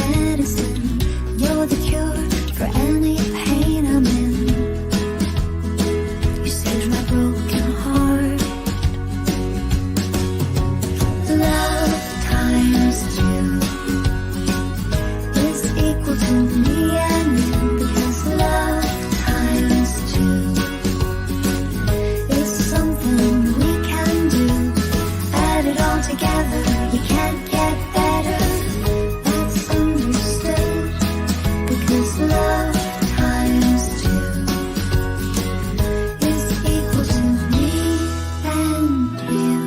medicine. You're the cure for any pain I'm in. You saved my broken heart. Love times 2 is equal to me and you, because love times 2 is something we can do. Add it all together, you can't get better. That's understood, because love times 2 is equal to me and you.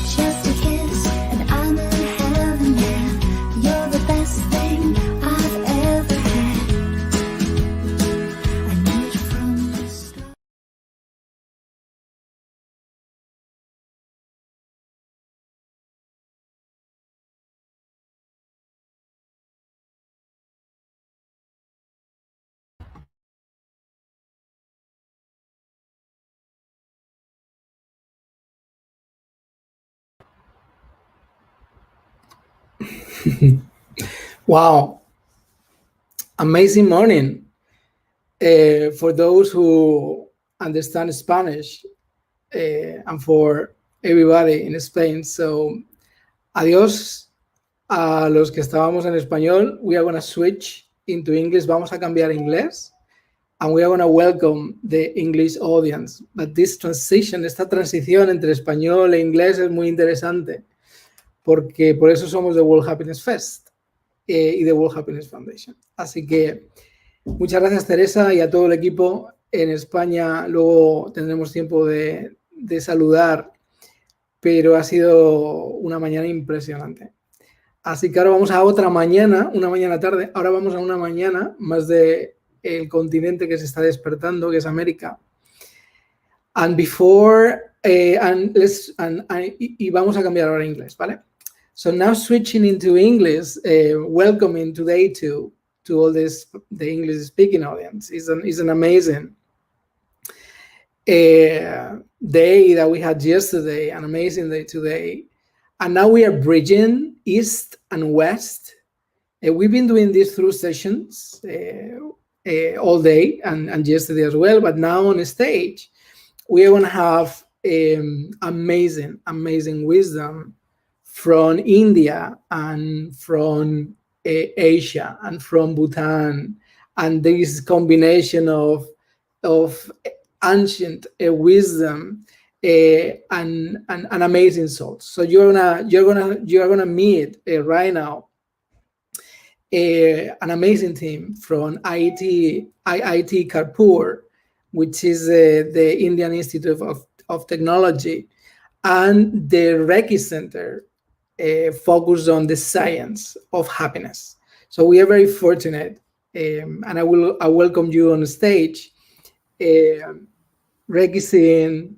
Just a kiss and I'm in heaven, yeah. You're the best thing I've ever had. I knew it from the start. Wow, amazing morning. For those who understand Spanish and for everybody in Spain. So, adiós a los que estábamos en español. We are going to switch into English. Vamos a cambiar a inglés. And we are going to welcome the English audience. But this transition, esta transición entre español e inglés es muy interesante, porque por eso somos the World Happiness Fest y the World Happiness Foundation. Así que muchas gracias, Teresa, y a todo el equipo en España. Luego tendremos tiempo de saludar, pero ha sido una mañana impresionante. Así que ahora vamos a otra mañana, una mañana tarde. Ahora vamos a una mañana más de el continente que se está despertando, que es América. And before, y vamos a cambiar ahora a inglés, ¿vale? So now switching into English, welcoming today to all this, the English speaking audience. Is an amazing day that we had yesterday, an amazing day today. And now we are bridging East and West. We've been doing these through sessions all day and yesterday as well, but now on stage, we are going to have amazing wisdom from India and from Asia and from Bhutan, and this combination of ancient wisdom and amazing souls. So you're gonna meet right now an amazing team from IIT Kanpur, which is the Indian Institute of Technology, and the Reiki Center focused on the science of happiness. So we are very fortunate, and I welcome you on stage. Reiki Sin,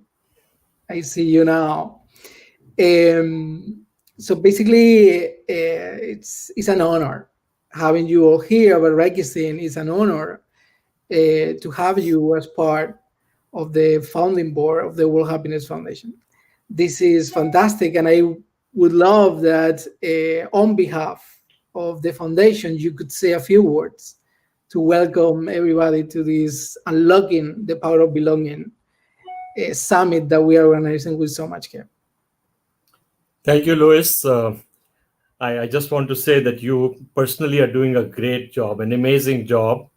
I see you now. So basically, it's an honor having you all here, but Reiki Sin is an honor to have you as part of the founding board of the World Happiness Foundation. This is fantastic, and I would love that on behalf of the foundation, you could say a few words to welcome everybody to this Unlocking the Power of Belonging summit that we are organizing with so much care. Thank you, Luis. I just want to say that you personally are doing a great job, an amazing job.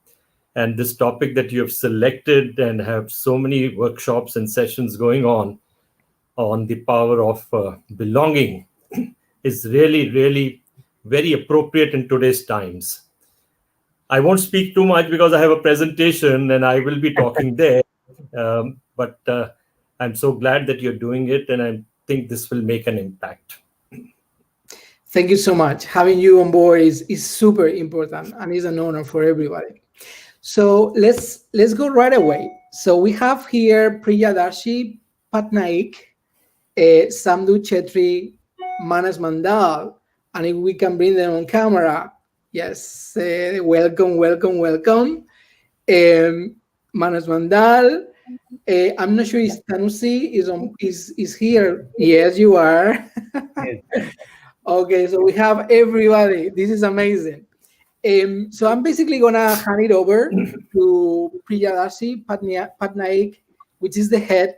And this topic that you have selected and have so many workshops and sessions going on the power of belonging is really very appropriate in today's times. I won't speak too much because I have a presentation and I will be talking there. But I'm so glad that you're doing it, and I think this will make an impact. Thank you so much. Having you on board is super important and is an honor for everybody. So let's go right away. So we have here Priyadashi Patnaik, Samdu Chetri, Manas Mandal, and if we can bring them on camera. Yes, welcome. Manas Mandal. I'm not sure if Tanusi is here. Yes, you are. Okay, so we have everybody. This is amazing. So I'm basically gonna hand it over to Priyadasi Patnaik, which is the head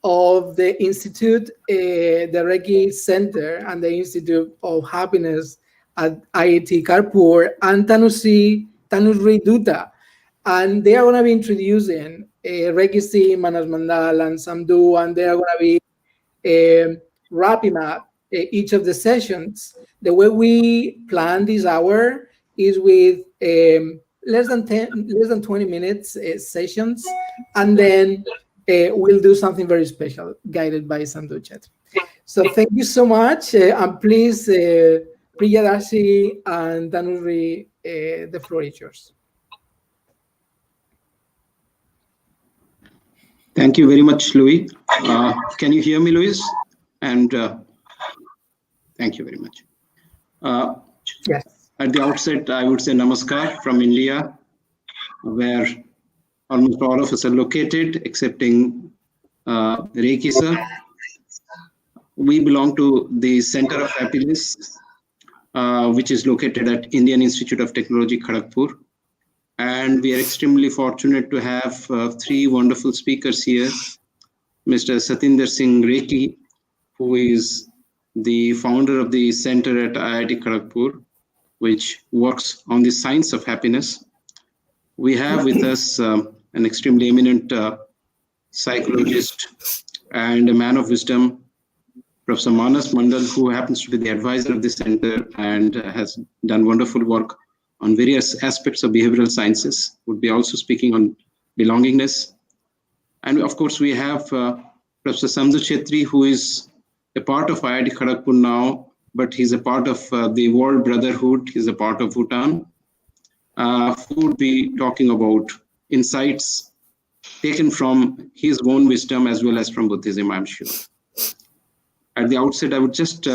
of the Institute, the Reiki Center, and the Institute of Happiness at IIT Kanpur, and Tanusri Dutta. And they are going to be introducing Reiki Steam, Manas Mandal, and Samdu, and they are going to be wrapping up each of the sessions. The way we plan this hour is with less than 20 minutes sessions, and then we'll do something very special guided by Samdu Chetri. So thank you so much, and please, Priyadasi and Tanusri, the floor is yours. Thank you very much, Louis. Can you hear me, Louis? And thank you very much. Yes. At the outset, I would say namaskar from India, where almost all of us are located, excepting Reiki sir. We belong to the Center of Happiness, which is located at Indian Institute of Technology, Kharagpur. And we are extremely fortunate to have three wonderful speakers here. Mr. Satinder Singh Reiki, who is the founder of the center at IIT Kharagpur, which works on the science of happiness. We have with us an extremely eminent psychologist and a man of wisdom, Professor Manas Mandal, who happens to be the advisor of the center and has done wonderful work on various aspects of behavioral sciences, would be also speaking on belongingness. And of course, we have Professor Samdu Chetri, who is a part of IIT Kharagpur now, but he's a part of the World Brotherhood. He's a part of Bhutan, who would be talking about insights taken from his own wisdom as well as from Buddhism, I'm sure. At the outset, I would just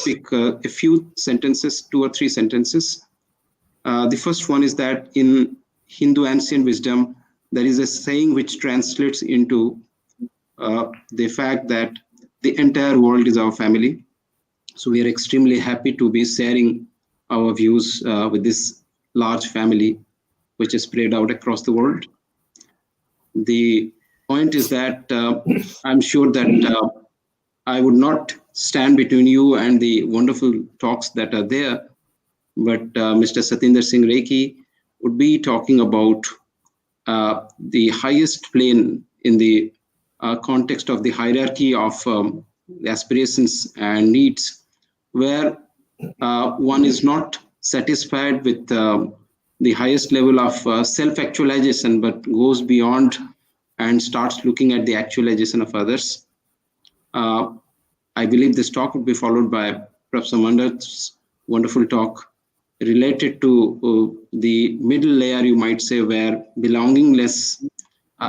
pick a few sentences, 2 or 3 sentences. The first one is that in Hindu ancient wisdom, there is a saying which translates into the fact that the entire world is our family. So we are extremely happy to be sharing our views with this large family, which is spread out across the world. The point is that I'm sure that I would not stand between you and the wonderful talks that are there, but Mr. Satinder Singh Reiki would be talking about the highest plane in the context of the hierarchy of aspirations and needs, where one is not satisfied with the highest level of self-actualization, but goes beyond and starts looking at the actualization of others. I believe this talk would be followed by Professor Mandal's wonderful talk related to the middle layer, you might say, where belongingness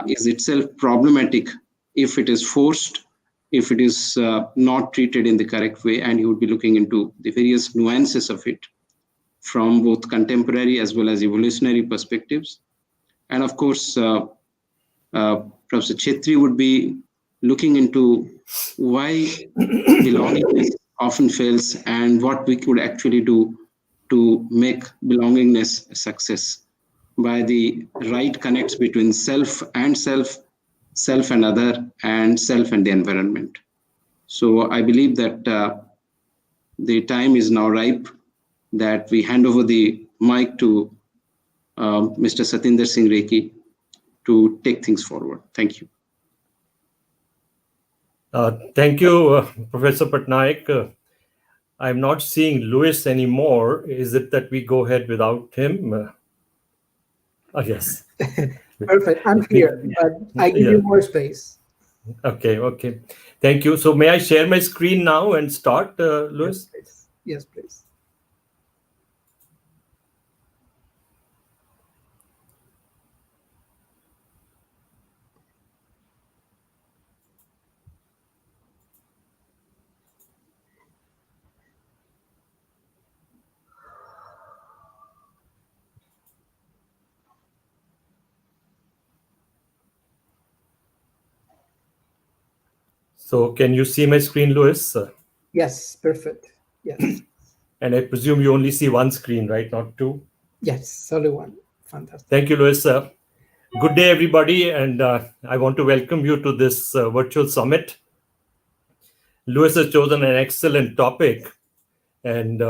is itself problematic if it is forced, if it is not treated in the correct way, and he would be looking into the various nuances of it from both contemporary as well as evolutionary perspectives. And of course, Professor Chetri would be looking into why belongingness often fails and what we could actually do to make belongingness a success by the right connects between self and self, self and other, and self and the environment. So I believe that the time is now ripe that we hand over the mic to Mr. Satinder Singh Reiki to take things forward. Thank you. Thank you, Professor Patnaik. I'm not seeing Louis anymore. Is it that we go ahead without him? Yes. Perfect. I'm here, but I give you more space. Okay. Thank you. So may I share my screen now and start, Louis? Yes, please. So can you see my screen, Louis? Yes, perfect. Yes. And I presume you only see one screen, right? Not two? Yes, only one. Fantastic. Thank you, Louis. Good day, everybody. And I want to welcome you to this virtual summit. Louis has chosen an excellent topic, and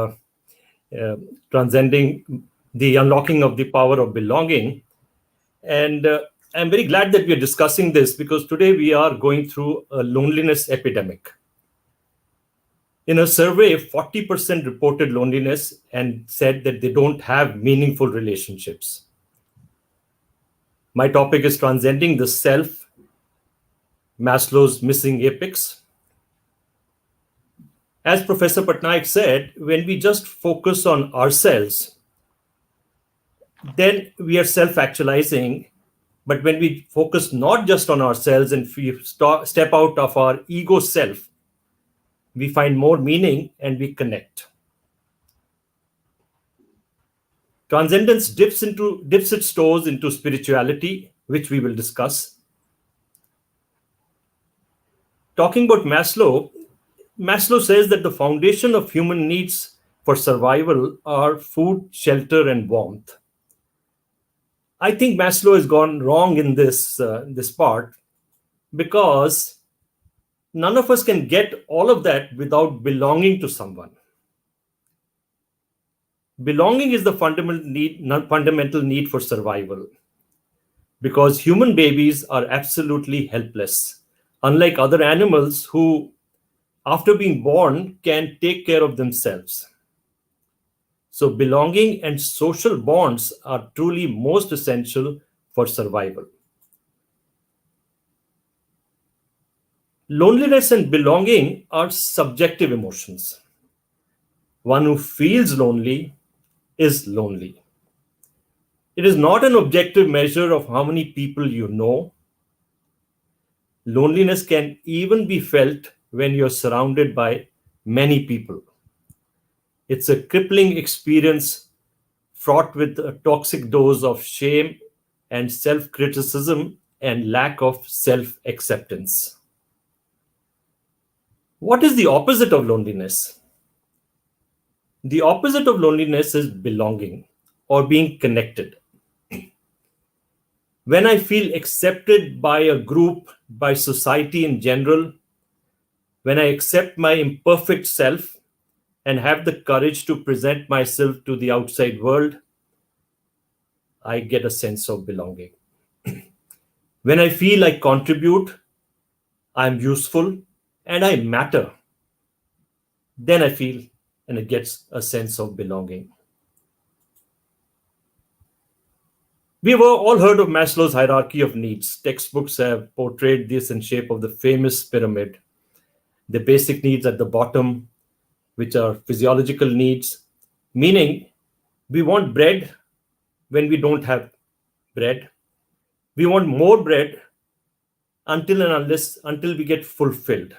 transcending the unlocking of the power of belonging. And I'm very glad that we are discussing this because today we are going through a loneliness epidemic. In a survey, 40% reported loneliness and said that they don't have meaningful relationships. My topic is transcending the self, Maslow's missing apex. As Professor Patnaik said, when we just focus on ourselves, then we are self-actualizing. But when we focus not just on ourselves and we step out of our ego self, we find more meaning and we connect. Transcendence dips its toes into spirituality, which we will discuss. Talking about Maslow, Maslow says that the foundation of human needs for survival are food, shelter, and warmth. I think Maslow has gone wrong in this part because none of us can get all of that without belonging to someone. Belonging is the fundamental need for survival because human babies are absolutely helpless, unlike other animals who, after being born, can take care of themselves. So belonging and social bonds are truly most essential for survival. Loneliness and belonging are subjective emotions. One who feels lonely is lonely. It is not an objective measure of how many people you know. Loneliness can even be felt when you're surrounded by many people. It's a crippling experience fraught with a toxic dose of shame and self-criticism and lack of self-acceptance. What is the opposite of loneliness? The opposite of loneliness is belonging or being connected. When I feel accepted by a group, by society in general, when I accept my imperfect self and have the courage to present myself to the outside world, I get a sense of belonging. When I feel I contribute, I'm useful, and I matter, then I feel and it gets a sense of belonging. We've all heard of Maslow's hierarchy of needs. Textbooks have portrayed this in shape of the famous pyramid. The basic needs at the bottom, which are physiological needs, meaning we want bread when we don't have bread. We want more bread until we get fulfilled.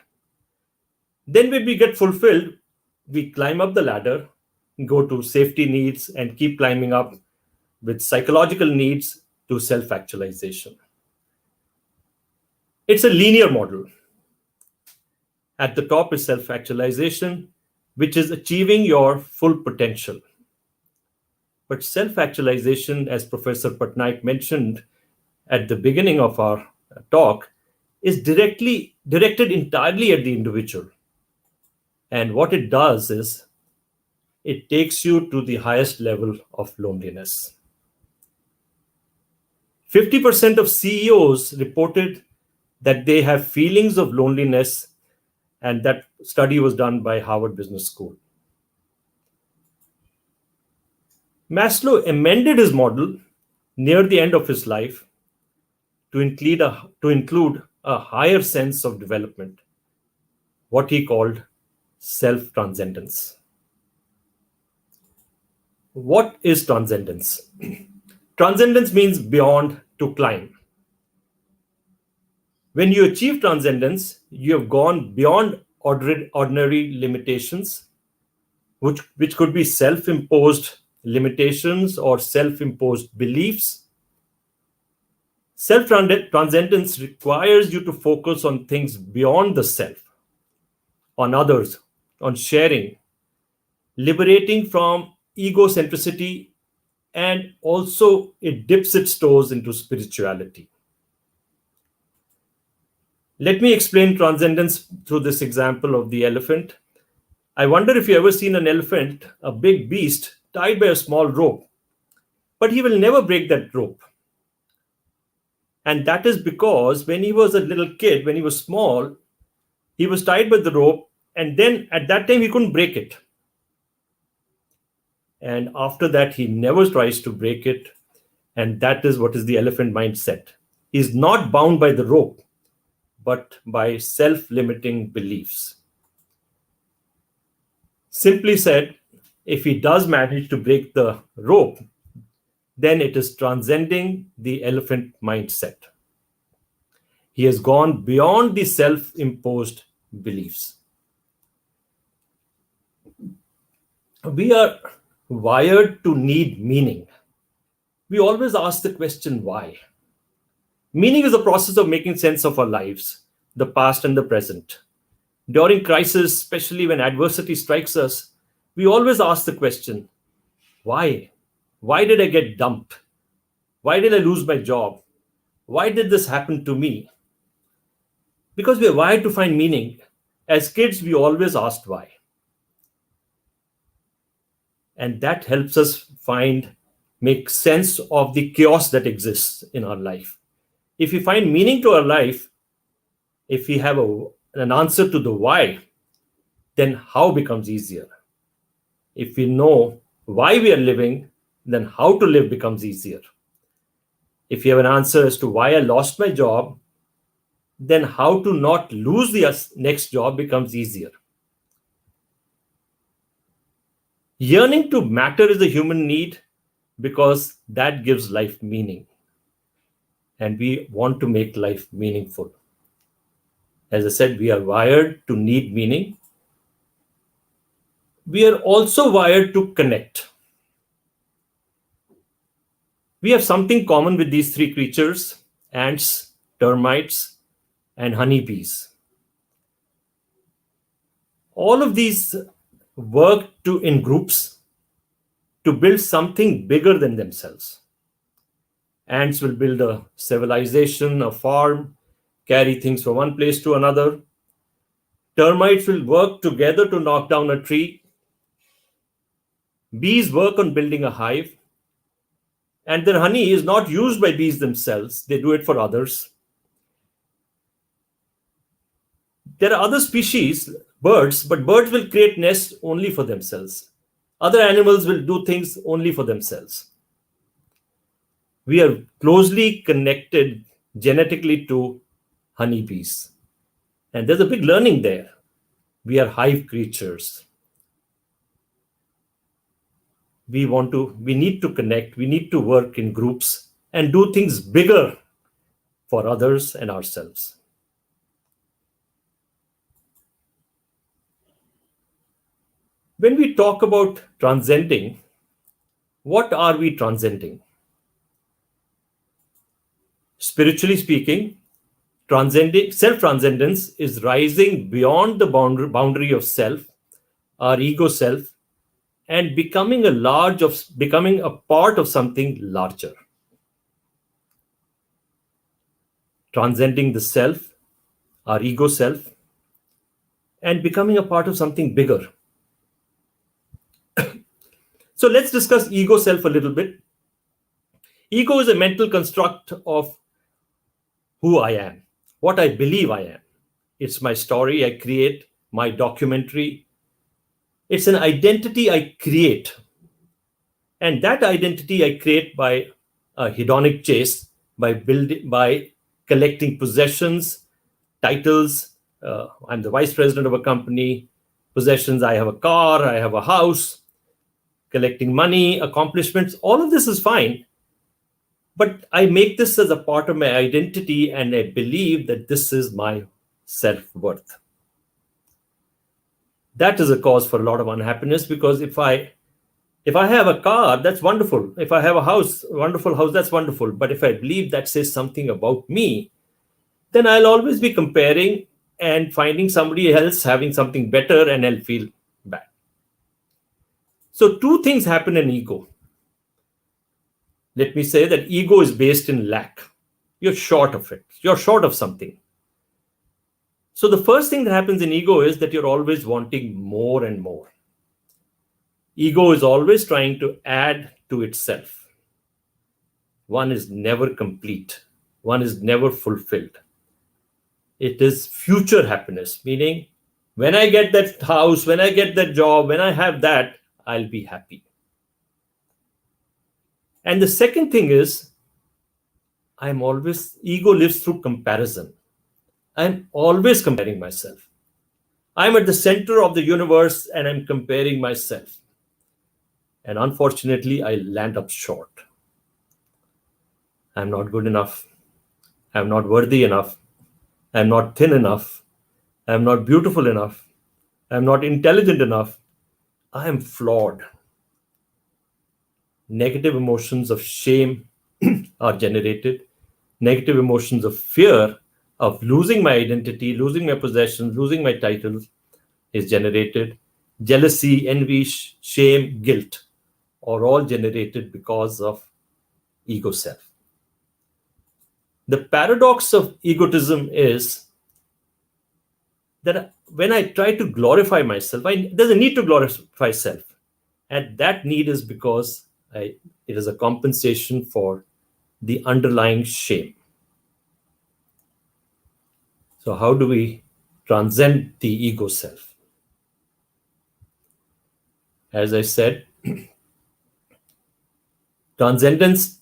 Then when we get fulfilled, we climb up the ladder, go to safety needs, and keep climbing up with psychological needs to self-actualization. It's a linear model. At the top is self-actualization, which is achieving your full potential. But self-actualization, as Professor Patnaik mentioned at the beginning of our talk, is directed entirely at the individual. And what it does is it takes you to the highest level of loneliness. 50% of CEOs reported that they have feelings of loneliness, and that study was done by Harvard Business School. Maslow amended his model near the end of his life to include a higher sense of development, what he called self-transcendence. What is transcendence? Transcendence means beyond, to climb. When you achieve transcendence, you have gone beyond ordinary limitations, which could be self-imposed limitations or self-imposed beliefs. Self-transcendence requires you to focus on things beyond the self, on others, on sharing, liberating from egocentricity, and also it dips its toes into spirituality. Let me explain transcendence through this example of the elephant. I wonder if you ever seen an elephant, a big beast, tied by a small rope, but he will never break that rope. And that is because when he was a little kid, when he was small, he was tied by the rope, and then at that time he couldn't break it. And after that, he never tries to break it. And that is what is the elephant mindset. He's not bound by the rope, but by self-limiting beliefs. Simply said, if he does manage to break the rope, then it is transcending the elephant mindset. He has gone beyond the self-imposed beliefs. We are wired to need meaning. We always ask the question, why? Meaning is a process of making sense of our lives, the past and the present. During crisis, especially when adversity strikes us, we always ask the question, why? Why did I get dumped? Why did I lose my job? Why did this happen to me? Because we are wired to find meaning. As kids, we always asked why. And that helps us make sense of the chaos that exists in our life. If we find meaning to our life, if we have an answer to the why, then how becomes easier. If we know why we are living, then how to live becomes easier. If you have an answer as to why I lost my job, then how to not lose the next job becomes easier. Yearning to matter is a human need because that gives life meaning. And we want to make life meaningful. As I said, we are wired to need meaning. We are also wired to connect. We have something common with these three creatures: ants, termites, and honeybees. All of these work in groups to build something bigger than themselves. Ants will build a civilization, a farm, carry things from one place to another. Termites will work together to knock down a tree. Bees work on building a hive. And their honey is not used by bees themselves. They do it for others. There are other species, birds, but birds will create nests only for themselves. Other animals will do things only for themselves. We are closely connected genetically to honeybees. And there's a big learning there. We are hive creatures. We need to connect, we need to work in groups and do things bigger for others and ourselves. When we talk about transcending, what are we transcending? Spiritually speaking, self-transcendence is rising beyond the boundary of self, our ego self, and becoming a part of something larger. Transcending the self, our ego self, and becoming a part of something bigger. So let's discuss ego self a little bit. Ego is a mental construct of who I am, what I believe I am. It's my story I create, my documentary. It's an identity I create. And that identity I create by a hedonic chase, by collecting possessions, titles. I'm the vice president of a company. Possessions, I have a car, I have a house. Collecting money, accomplishments, all of this is fine. But I make this as a part of my identity, and I believe that this is my self-worth. That is a cause for a lot of unhappiness, because if I have a car, that's wonderful. If I have a house, wonderful house, that's wonderful. But if I believe that says something about me, then I'll always be comparing and finding somebody else having something better, and I'll feel bad. So two things happen in ego. Let me say that ego is based in lack. You're short of it. You're short of something. So the first thing that happens in ego is that you're always wanting more and more. Ego is always trying to add to itself. One is never complete. One is never fulfilled. It is future happiness, meaning when I get that house, when I get that job, when I have that, I'll be happy. And the second thing is, ego lives through comparison. I'm always comparing myself. I'm at the center of the universe and I'm comparing myself. And unfortunately, I land up short. I'm not good enough. I'm not worthy enough. I'm not thin enough. I'm not beautiful enough. I'm not intelligent enough. I am flawed. Negative emotions of shame are generated. Negative emotions of fear of losing my identity, losing my possessions, losing my titles is generated. Jealousy, envy, shame, guilt are all generated because of ego self. The paradox of egotism is that when I try to glorify myself, there's a need to glorify self. And that need is because it is a compensation for the underlying shame. So how do we transcend the ego self? As I said, transcendence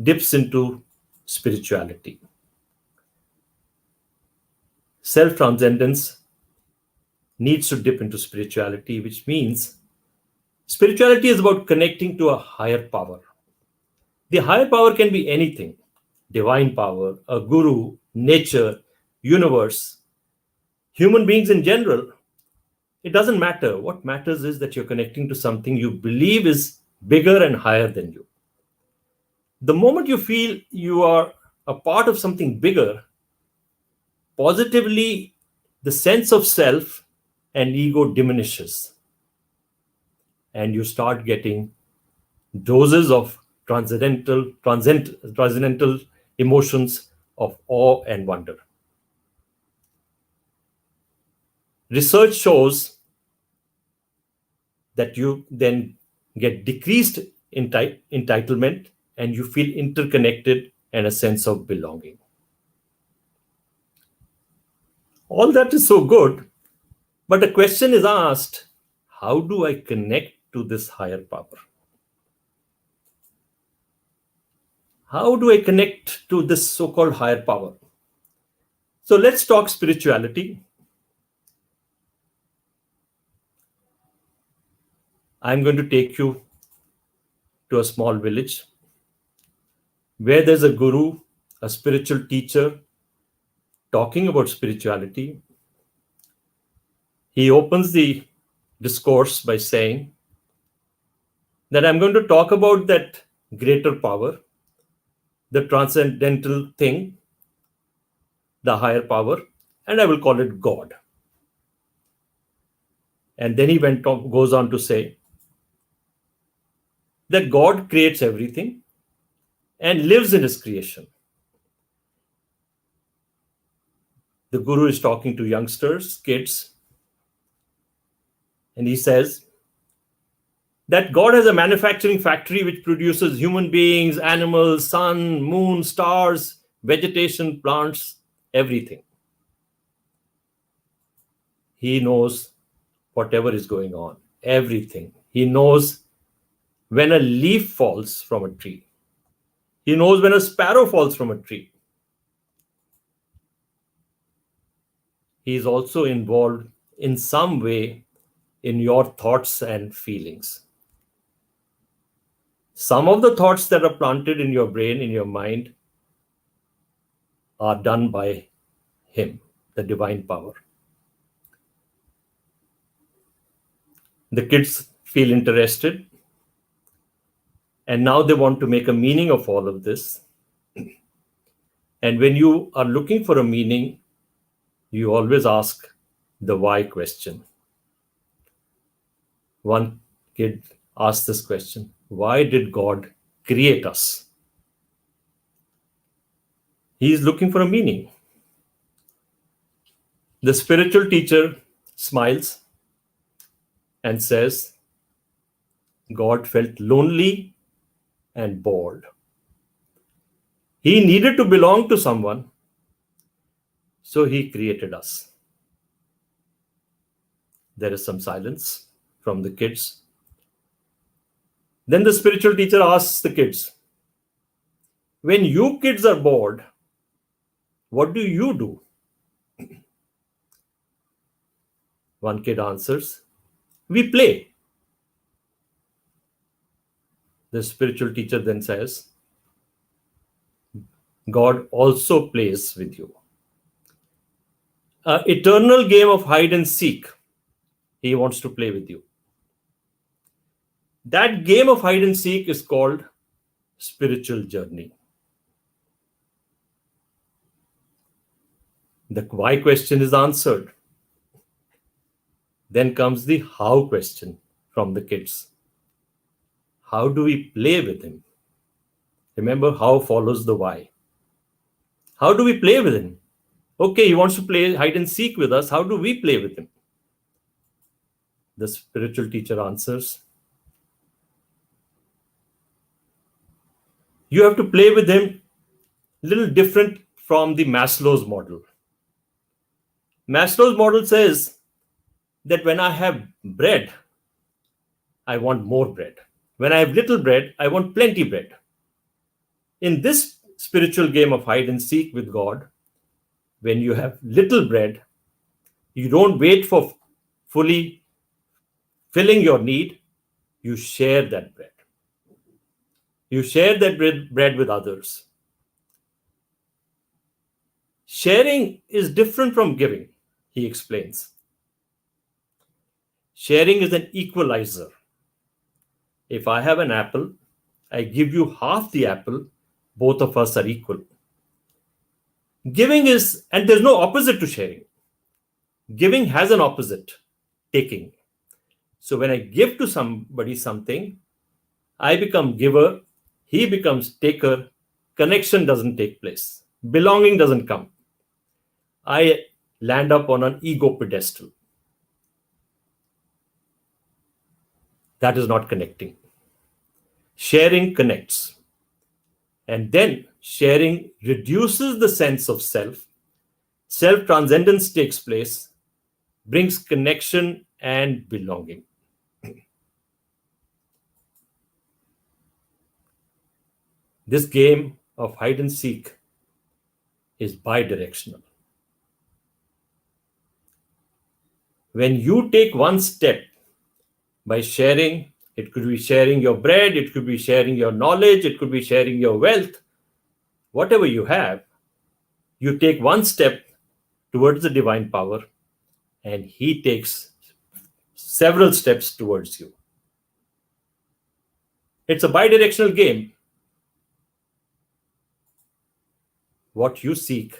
dips into spirituality. Self-transcendence needs to dip into spirituality, which means spirituality is about connecting to a higher power. The higher power can be anything: divine power, a guru, nature, universe, human beings in general. It doesn't matter. What matters is that you're connecting to something you believe is bigger and higher than you. The moment you feel you are a part of something bigger, positively, the sense of self and ego diminishes. And you start getting doses of transcendental emotions of awe and wonder. Research shows that you then get decreased entitlement and you feel interconnected and a sense of belonging. All that is so good, but the question is asked, how do I connect to this higher power? How do I connect to this so-called higher power? So let's talk spirituality. I'm going to take you to a small village where there's a guru, a spiritual teacher, talking about spirituality. He opens the discourse by saying that I'm going to talk about that greater power, the transcendental thing, the higher power, and I will call it God. And then he goes on to say that God creates everything and lives in his creation. The guru is talking to youngsters, kids, and he says that God has a manufacturing factory which produces human beings, animals, sun, moon, stars, vegetation, plants, everything. He knows whatever is going on, everything. He knows when a leaf falls from a tree. He knows when a sparrow falls from a tree. He is also involved in some way in your thoughts and feelings. Some of the thoughts that are planted in your brain, in your mind, are done by him, the divine power. The kids feel interested, and now they want to make a meaning of all of this. And when you are looking for a meaning, you always ask the why question. One kid ask this question: why did God create us? He is looking for a meaning. The spiritual teacher smiles and says, God felt lonely and bored. He needed to belong to someone, so he created us. There is some silence from the kids. Then the spiritual teacher asks the kids, when you kids are bored, what do you do? One kid answers, we play. The spiritual teacher then says, God also plays with you. An eternal game of hide and seek. He wants to play with you. That game of hide and seek is called spiritual journey. The why question is answered. Then comes the how question from the kids. How do we play with him? Remember, how follows the why. How do we play with him? Okay, he wants to play hide and seek with us. How do we play with him? The spiritual teacher answers, you have to play with him a little different from the Maslow's model. Maslow's model says that when I have bread, I want more bread. When I have little bread, I want plenty bread. In this spiritual game of hide and seek with God, when you have little bread, you don't wait for fully filling your need, you share that bread. You share that bread with others. Sharing is different from giving, he explains. Sharing is an equalizer. If I have an apple, I give you half the apple, both of us are equal. Giving is, and there's no opposite to sharing. Giving has an opposite, taking. So when I give to somebody something, I become giver, he becomes taker, connection doesn't take place, belonging doesn't come. I land up on an ego pedestal. That is not connecting. Sharing connects. And then sharing reduces the sense of self. Self-transcendence takes place, brings connection and belonging. This game of hide and seek is bidirectional. When you take one step by sharing, it could be sharing your bread, it could be sharing your knowledge, it could be sharing your wealth, whatever you have, you take one step towards the divine power and he takes several steps towards you. It's a bidirectional game. What you seek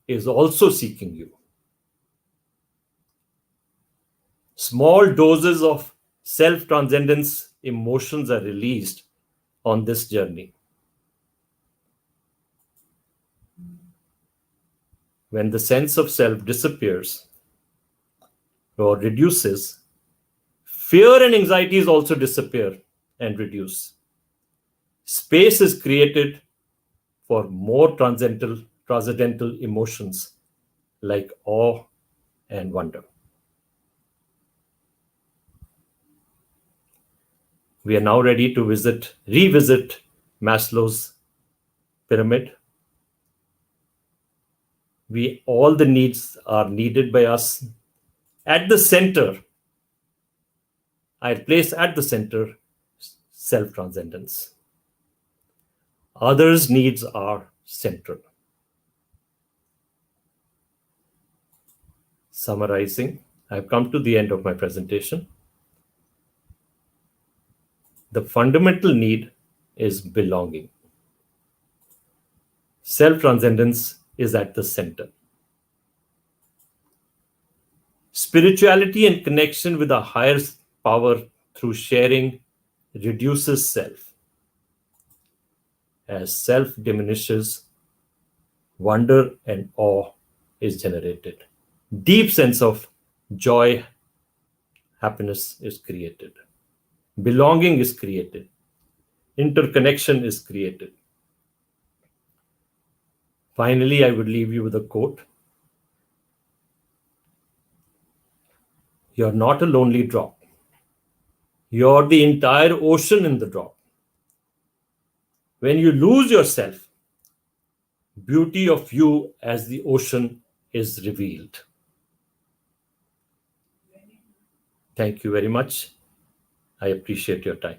is also seeking you. Small doses of self-transcendence emotions are released on this journey. When the sense of self disappears or reduces, fear and anxieties also disappear and reduce. Space is created for more transcendental emotions like awe and wonder. We are now ready to revisit Maslow's pyramid. All the needs are needed by us. At the center, I place at the center self-transcendence. Others' needs are central. Summarizing, I've come to the end of my presentation. The fundamental need is belonging. Self-transcendence is at the center. Spirituality and connection with a higher power through sharing reduces self. As self diminishes, wonder and awe is generated. Deep sense of joy, happiness is created. Belonging is created. Interconnection is created. Finally, I would leave you with a quote. You're not a lonely drop. You're the entire ocean in the drop. When you lose yourself, beauty of you as the ocean is revealed. Thank you very much. I appreciate your time.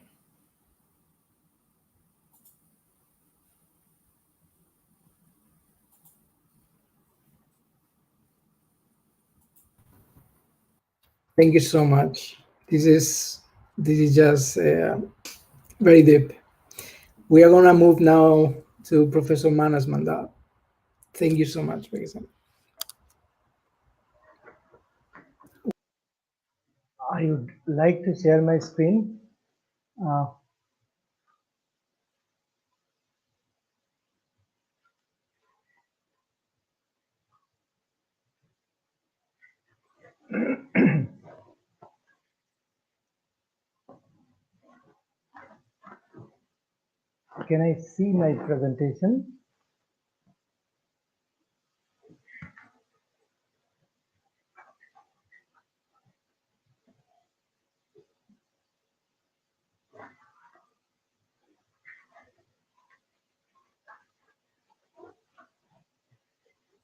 Thank you so much. This is just very deep. We are gonna move now to Professor Manas Mandal. Thank you so much, Professor. I would like to share my screen. Can I see my presentation?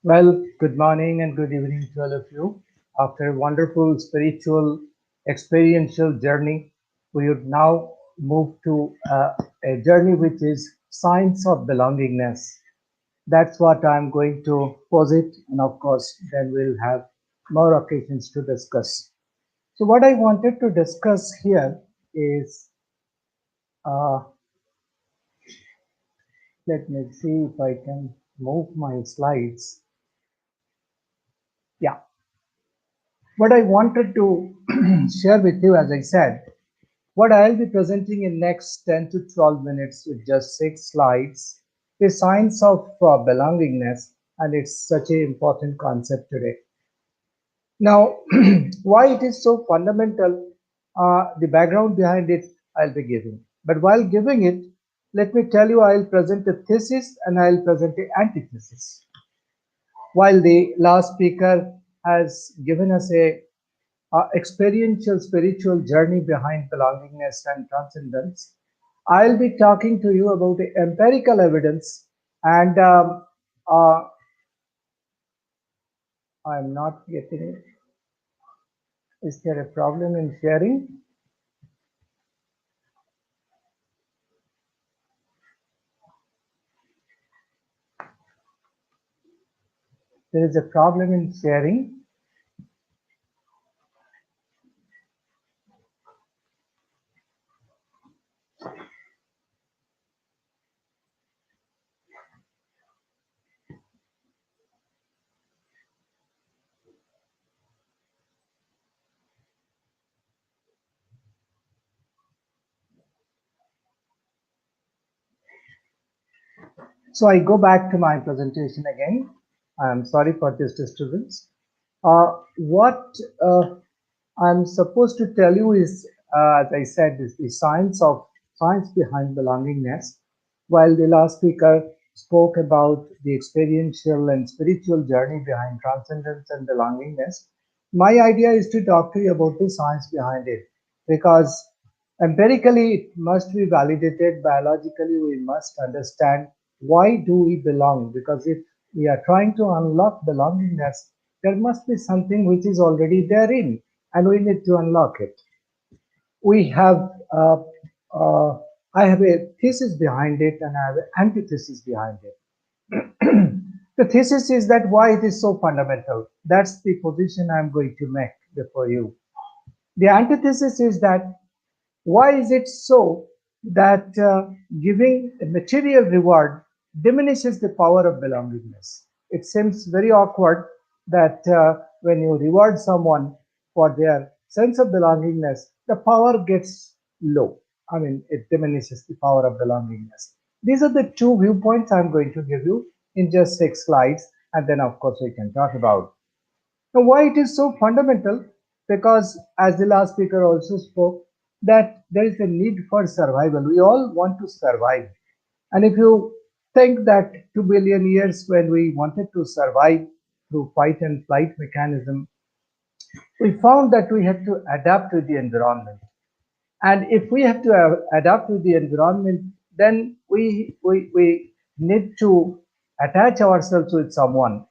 Well, good morning and good evening to all of you. After a wonderful spiritual experiential journey, we would now move to a journey which is science of belongingness. That's what I'm going to posit, and of course, then we'll have more occasions to discuss. So, what I wanted to discuss here is let me see if I can move my slides. Yeah. What I wanted to share with you, as I said, what I'll be presenting in next 10 to 12 minutes with just 6 slides is science of belongingness, and it's such an important concept today. Now, why it is so fundamental, the background behind it I'll be giving. But while giving it, let me tell you, I'll present a thesis and I'll present an antithesis. While the last speaker has given us a experiential spiritual journey behind belongingness and transcendence, I'll be talking to you about the empirical evidence, and I'm not getting it. Is there a problem in sharing? There is a problem in sharing. So I go back to my presentation again. I'm sorry for this disturbance. What I'm supposed to tell you is, as I said, is the science behind belongingness. While the last speaker spoke about the experiential and spiritual journey behind transcendence and belongingness, my idea is to talk to you about the science behind it, because empirically it must be validated. Biologically, we must understand why do we belong, because if we are trying to unlock belongingness, there must be something which is already therein, and we need to unlock it. We have, I have a thesis behind it and I have an antithesis behind it. The thesis is that why it is so fundamental. That's the position I'm going to make before you. The antithesis is that why is it so that giving a material reward diminishes the power of belongingness? It seems very awkward that when you reward someone for their sense of belongingness, the power gets low. it diminishes the power of belongingness. These are the two viewpoints I'm going to give you in just 6 slides, and then of course we can talk about. Now, why it is so fundamental? Because as the last speaker also spoke, that there is a need for survival. We all want to survive. And if you think that 2 billion years when we wanted to survive through fight and flight mechanism, we found that we had to adapt with the environment. And if we have to adapt with the environment, then we need to attach ourselves with someone.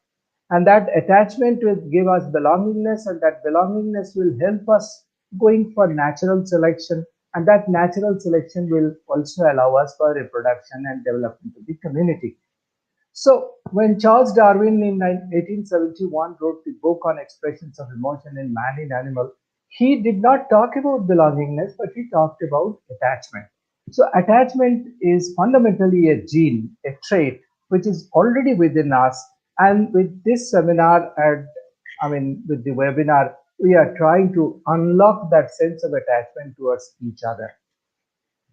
And that attachment will give us belongingness, and that belongingness will help us going for natural selection. And that natural selection will also allow us for reproduction and development of the community. So, when Charles Darwin in 1871 wrote the book on expressions of emotion in man and animal, he did not talk about belongingness, but he talked about attachment. So, attachment is fundamentally a gene, a trait, which is already within us. And with this seminar, and with the webinar, we are trying to unlock that sense of attachment towards each other.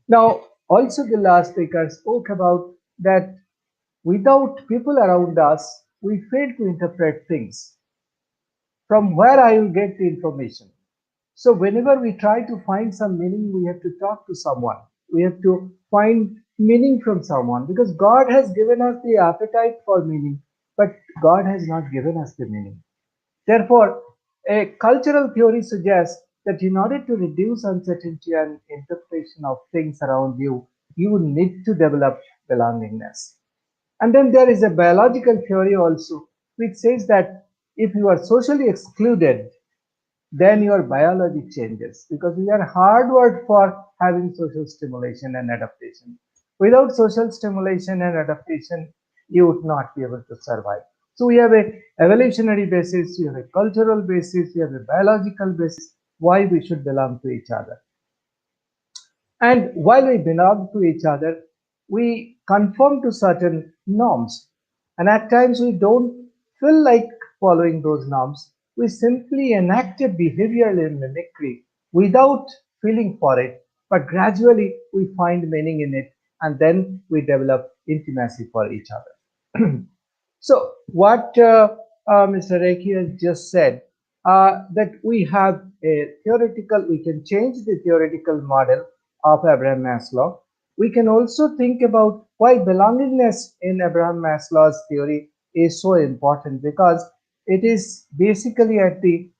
Now, also the last speaker spoke about that without people around us, we fail to interpret things. From where I will get the information? So whenever we try to find some meaning, we have to talk to someone. We have to find meaning from someone, because God has given us the appetite for meaning, but God has not given us the meaning. Therefore, a cultural theory suggests that in order to reduce uncertainty and interpretation of things around you, you need to develop belongingness. And then there is a biological theory also, which says that if you are socially excluded, then your biology changes, because we are hardwired for having social stimulation and adaptation. Without social stimulation and adaptation, you would not be able to survive. So we have a evolutionary basis, we have a cultural basis, we have a biological basis why we should belong to each other. And while we belong to each other, we conform to certain norms. And at times we don't feel like following those norms. We simply enact a behavioral mimicry without feeling for it. But gradually we find meaning in it, and then we develop intimacy for each other. So, what Mr. Reiki has just said, that we have a theoretical, we can change the theoretical model of Abraham Maslow. We can also think about why belongingness in Abraham Maslow's theory is so important, because it is basically at the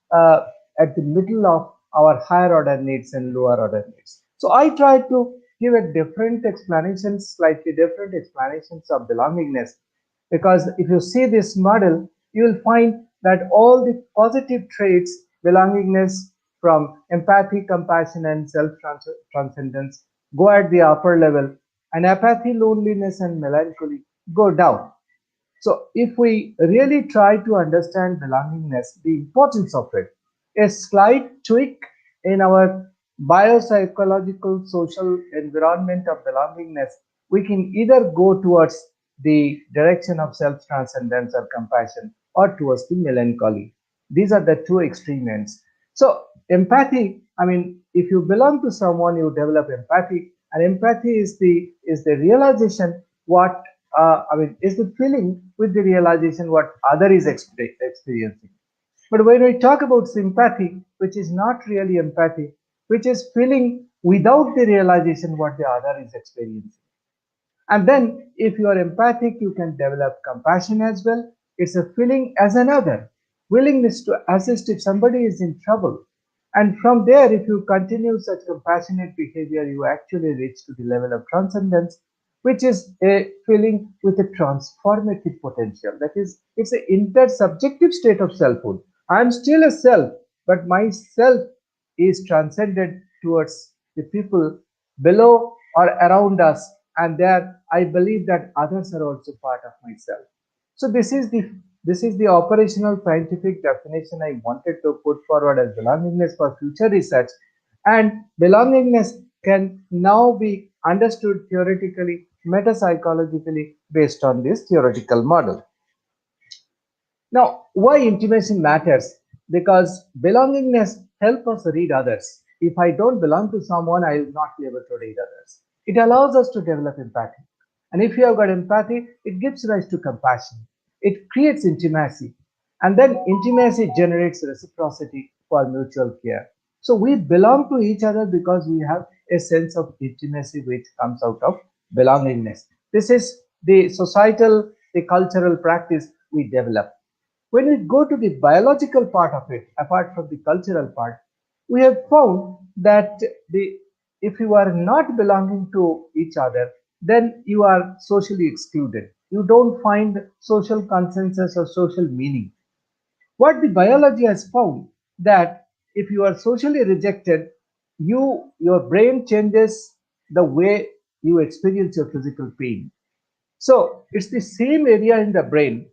middle of our higher order needs and lower order needs. So I try to give a different explanations, slightly different explanations of belongingness, because if you see this model, you will find that all the positive traits, belongingness, from empathy, compassion, and self-transcendence, go at the upper level, and apathy, loneliness, and melancholy go down. So if we really try to understand belongingness, the importance of it, a slight tweak in our biopsychological social environment of belongingness, we can either go towards the direction of self-transcendence or compassion, or towards the melancholy. These are the two extreme ends. So empathy, if you belong to someone, you develop empathy, and empathy is the realization what is the feeling with the realization what other is experiencing. But when we talk about sympathy, which is not really empathy, which is feeling without the realization what the other is experiencing. And then, if you are empathic, you can develop compassion as well. It's a feeling as another, willingness to assist if somebody is in trouble. And from there, if you continue such compassionate behavior, you actually reach to the level of transcendence, which is a feeling with a transformative potential. That is, it's an intersubjective state of selfhood. I'm still a self, but my self is transcended towards the people below or around us, and there I believe that others are also part of myself. So this is the operational scientific definition I wanted to put forward as belongingness for future research. And belongingness can now be understood theoretically, metapsychologically, based on this theoretical model. Now, why intimacy matters? Because belongingness helps us read others. if I don't belong to someone, I will not be able to read others. It allows us to develop empathy. And if you have got empathy, it gives rise to compassion. It creates intimacy. And then intimacy generates reciprocity for mutual care. So we belong to each other because we have a sense of intimacy which comes out of belongingness. This is the societal, the cultural practice we develop. When we go to the biological part of it, apart from the cultural part, we have found that the if you are not belonging to each other, then you are socially excluded. You don't find social consensus or social meaning. What the biology has found that if you are socially rejected, your brain changes the way you experience your physical pain. So it's the same area in the brain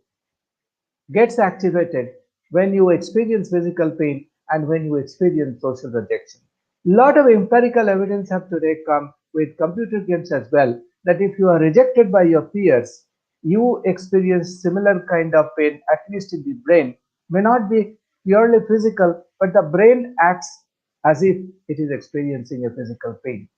gets activated when you experience physical pain and when you experience social rejection. Lot of empirical evidence have today come with computer games as well that if you are rejected by your peers, you experience similar kind of pain, at least in the brain. May not be purely physical, but the brain acts as if it is experiencing a physical pain.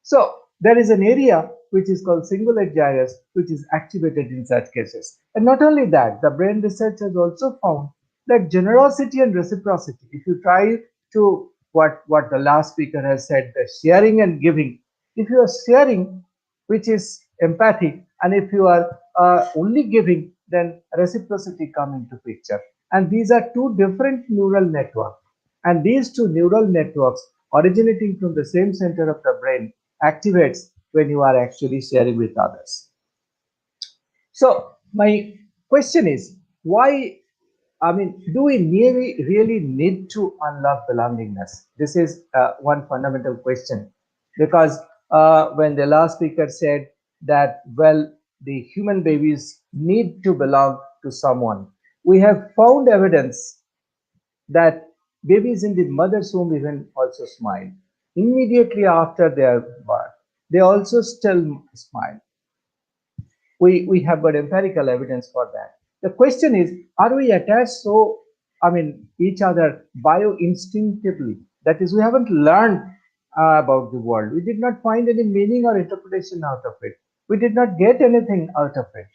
So there is an area which is called cingulate gyrus, which is activated in such cases. And not only that, the brain research has also found that generosity and reciprocity, if you try to what the last speaker has said, the sharing and giving, if you are sharing, which is empathy, and if you are only giving, then reciprocity come into picture. And these are two different neural networks. And these two neural networks originating from the same center of the brain activates when you are actually sharing with others. So my question is, why? I mean, do we really need to unlock belongingness? This is one fundamental question, because when the last speaker said that, well, the human babies need to belong to someone, we have found evidence that babies in the mother's womb even also smile. Immediately after their birth, they also still smile. We have got empirical evidence for that. The question is, are we attached so, I mean, each other bio-instinctively? That is, we haven't learned about the world. We did not find any meaning or interpretation out of it. We did not get anything out of it.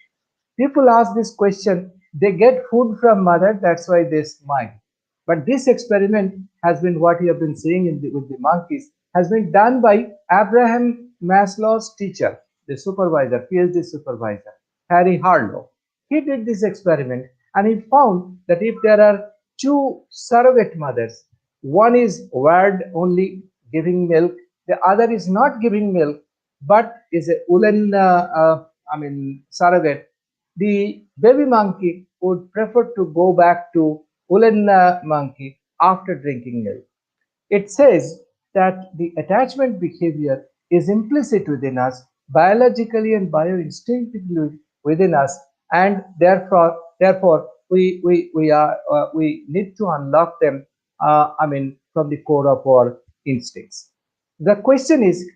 People ask this question, they get food from mother, that's why they smile. But this experiment has been what you have been seeing with the monkeys, has been done by Abraham Maslow's teacher, the supervisor, PhD supervisor, Harry Harlow. He did this experiment and he found that if there are two surrogate mothers, one is wired only giving milk, the other is not giving milk, but is a woolen, surrogate, the baby monkey would prefer to go back to woolen monkey after drinking milk. It says that the attachment behavior is implicit within us, biologically and bioinstinctively within us, and therefore we need to unlock them. From the core of our instincts. The question is,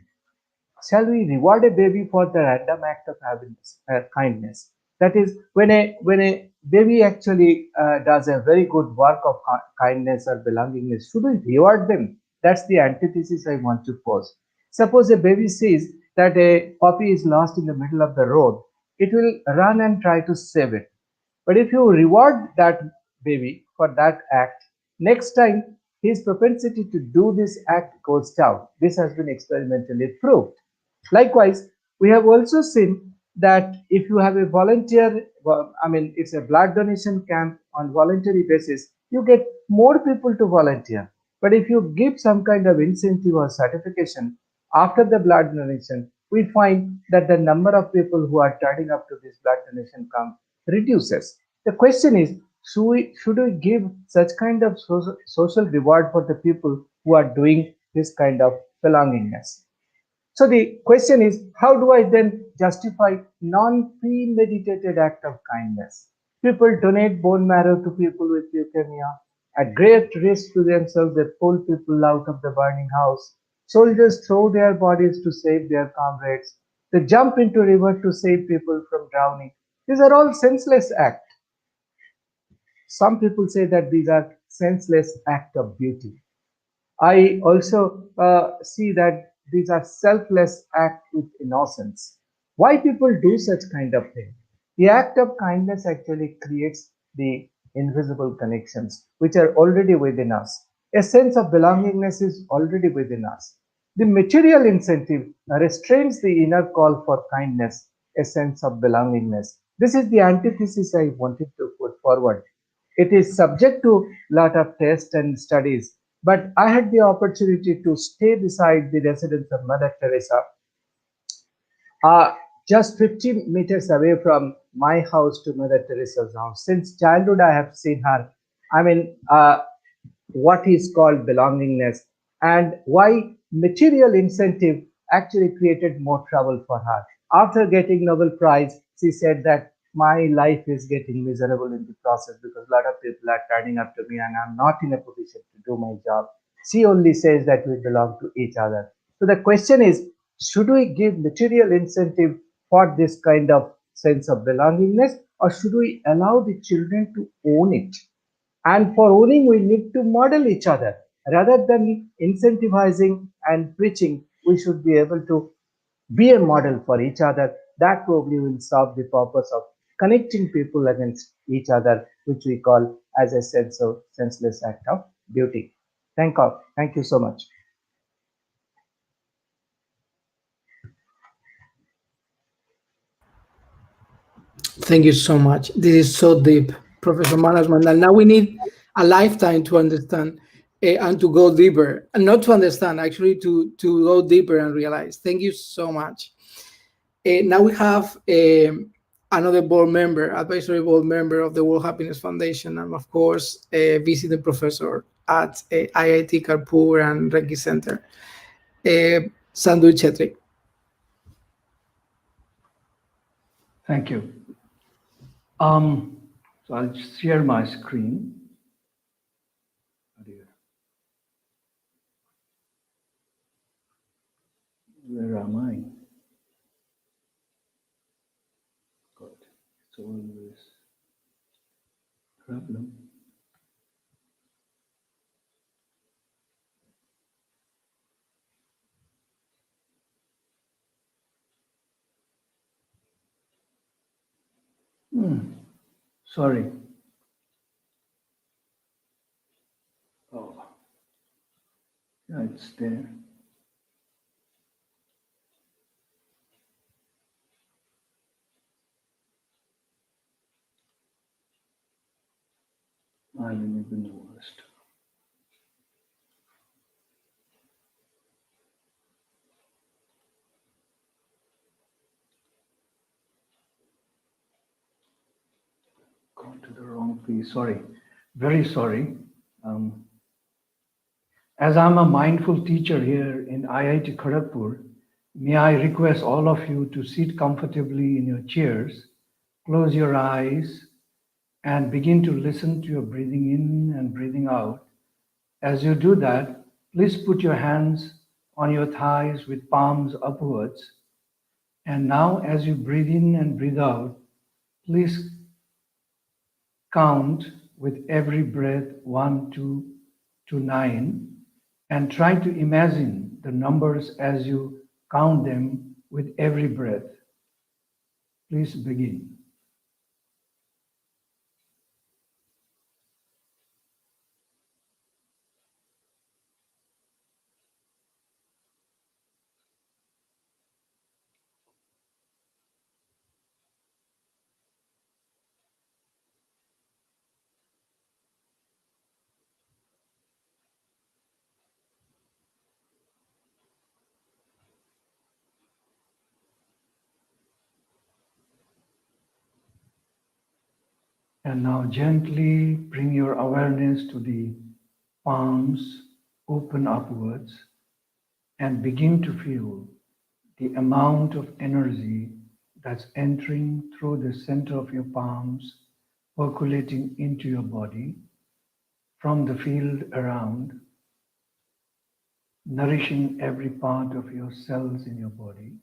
shall we reward a baby for the random act of kindness? That is, when a baby actually does a very good work of kindness or belongingness, should we reward them? That's the antithesis I want to pose. Suppose a baby sees that a puppy is lost in the middle of the road, it will run and try to save it. But if you reward that baby for that act, next time his propensity to do this act goes down. This has been experimentally proved. Likewise, we have also seen that if you have a volunteer, it's a blood donation camp on voluntary basis, you get more people to volunteer. But if you give some kind of incentive or certification after the blood donation, we find that the number of people who are turning up to this blood donation camp reduces. The question is, should we give such kind of social reward for the people who are doing this kind of belongingness? So the question is, how do I then justify non-premeditated act of kindness? People donate bone marrow to people with leukemia. At great risk to themselves, they pull people out of the burning house. Soldiers throw their bodies to save their comrades. They jump into river to save people from drowning. These are all senseless acts. Some people say that these are senseless acts of beauty. I also see that these are selfless acts with innocence. Why people do such kind of thing? The act of kindness actually creates the invisible connections which are already within us. A sense of belongingness is already within us. The material incentive restrains the inner call for kindness, a sense of belongingness. This is the antithesis I wanted to put forward. It is subject to lot of tests and studies, but I had the opportunity to stay beside the residence of Mother Teresa, uh, just 50 meters away from my house to Mother Teresa's house. Since childhood, I have seen her. I mean, what is called belongingness and why material incentive actually created more trouble for her. After getting Nobel Prize, she said that my life is getting miserable in the process because a lot of people are turning up to me and I'm not in a position to do my job. She only says that we belong to each other. So the question is, should we give material incentive for this kind of sense of belongingness, or should we allow the children to own it? And for owning, we need to model each other. Rather than incentivizing and preaching, we should be able to be a model for each other. That probably will serve the purpose of connecting people against each other, which we call as a senseless act of beauty. Thank you so much. Thank you so much. This is so deep, Professor Management. And now we need a lifetime to understand and to go deeper, and not to understand, actually to go deeper and realize. Thank you so much. Now we have another board member, advisory board member of the World Happiness Foundation, and of course, a visiting professor at IIT Kanpur and Reiki Center, Sandu Chetri. Thank you. So I'll share my screen. Oh dear. Where am I? God, it's always a problem. Sorry. Oh, yeah, it's there. I'm even the worst. Gone to the wrong place. Sorry. Very sorry. As I'm a mindful teacher here in IIT Kharagpur, may I request all of you to sit comfortably in your chairs, close your eyes, and begin to listen to your breathing in and breathing out. As you do that, please put your hands on your thighs with palms upwards. And now, as you breathe in and breathe out, please count with every breath 1, 2 to 9, and try to imagine the numbers as you count them with every breath. Please begin. And now gently bring your awareness to the palms, open upwards, and begin to feel the amount of energy that's entering through the center of your palms, percolating into your body from the field around, nourishing every part of your cells in your body.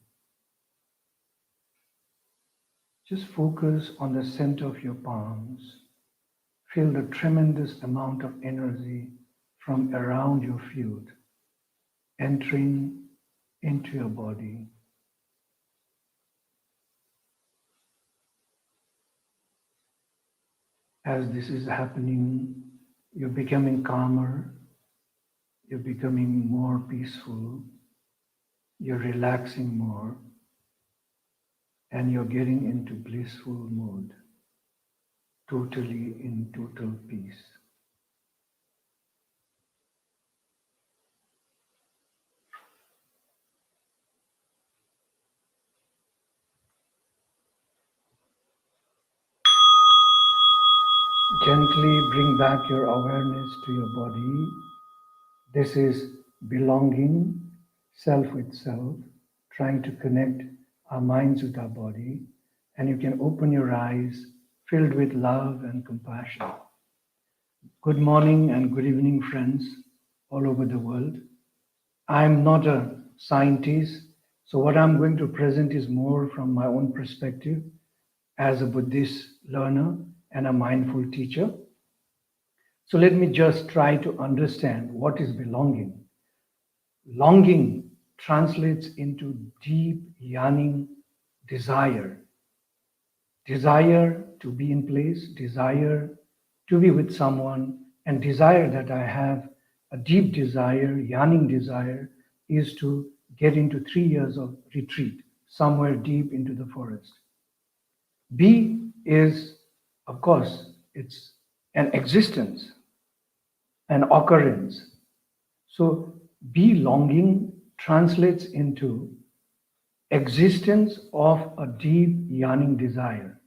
Just focus on the center of your palms. Feel the tremendous amount of energy from around your field, entering into your body. As this is happening, you're becoming calmer, you're becoming more peaceful, you're relaxing more, and you're getting into blissful mood, totally in total peace. Gently bring back your awareness to your body. This is belonging, self with self, trying to connect our minds with our body. And you can open your eyes filled with love and compassion. Good morning and good evening, friends all over the world. I'm not a scientist, so what I'm going to present is more from my own perspective as a Buddhist learner and a mindful teacher. So let me just try to understand what is belonging. Longing translates into deep yearning desire. Desire to be in place, desire to be with someone, and desire that I have, a deep desire, yearning desire, is to get into 3 years of retreat, somewhere deep into the forest. Be is, of course, it's an existence, an occurrence. So belonging translates into existence of a deep yearning desire.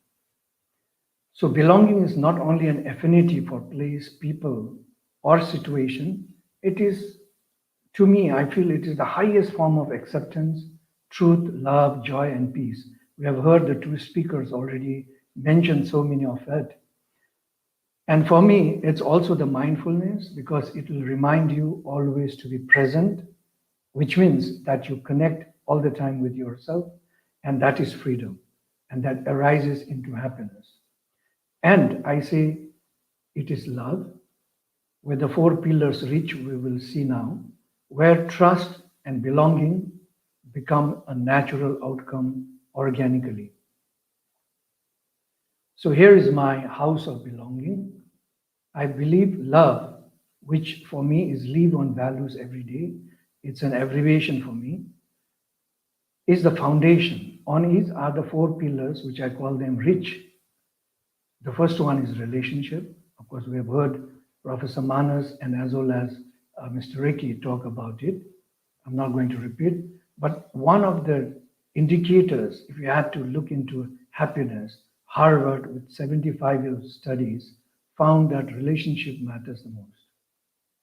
So belonging is not only an affinity for place, people, or situation. It is, to me, I feel it is the highest form of acceptance, truth, love, joy, and peace. We have heard the two speakers already mention so many of it. And for me, it's also the mindfulness, because it will remind you always to be present, which means that you connect all the time with yourself, and that is freedom, and that arises into happiness. And I say it is love, where the 4 pillars reach, we will see now, where trust and belonging become a natural outcome organically. So here is my house of belonging. I believe love, which for me is live on values every day, it's an abbreviation for me, is the foundation. On it are the 4 pillars, which I call them rich. The first one is relationship. Of course, we have heard Professor Manas and as well as Mr. Ricky talk about it. I'm not going to repeat, but one of the indicators, if you had to look into happiness, Harvard, with 75 years of studies, found that relationship matters the most.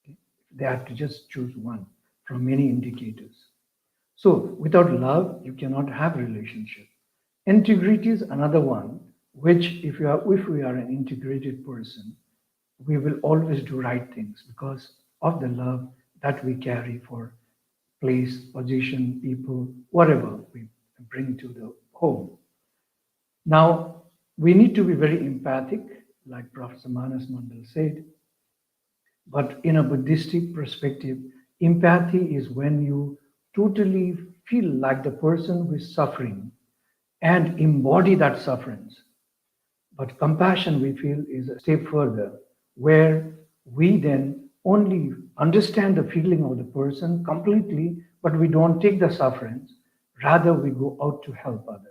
Okay? They have to just choose one from many indicators. So without love, you cannot have relationship. Integrity is another one, which if we are an integrated person, we will always do right things because of the love that we carry for place, position, people, whatever we bring to the home. Now, we need to be very empathic, like Professor Manas Mandal said, but in a Buddhistic perspective, empathy is when you totally feel like the person who is suffering and embody that sufferance. But compassion, we feel, is a step further, where we then only understand the feeling of the person completely, but we don't take the sufferance. Rather, we go out to help others.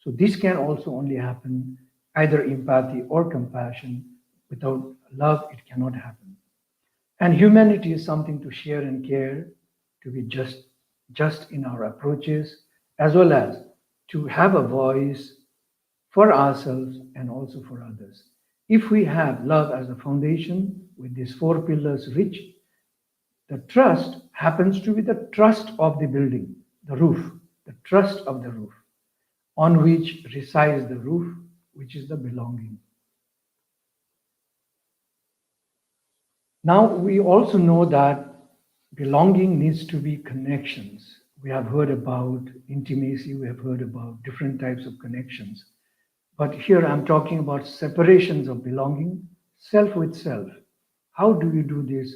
So this can also only happen either empathy or compassion. Without love, it cannot happen. And humanity is something to share and care, to be just in our approaches, as well as to have a voice for ourselves and also for others. If we have love as a foundation with these 4 pillars rich, the trust happens to be the trust of the building, the roof, the trust of the roof, on which resides the roof, which is the belonging. Now, we also know that belonging needs to be connections. We have heard about intimacy, we have heard about different types of connections. But here I'm talking about separations of belonging, self with self. How do you do this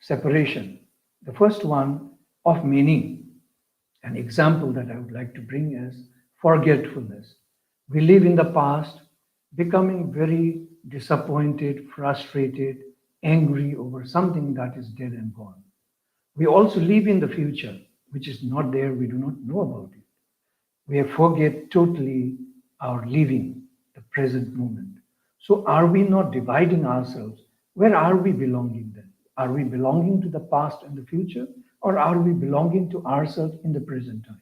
separation. The first one of many, an example that I would like to bring is forgetfulness. We live in the past, becoming very disappointed, frustrated, angry over something that is dead and gone. We also live in the future, which is not there, we do not know about it. We forget totally our living, the present moment. So, are we not dividing ourselves? Where are we belonging then? Are we belonging to the past and the future, or are we belonging to ourselves in the present times?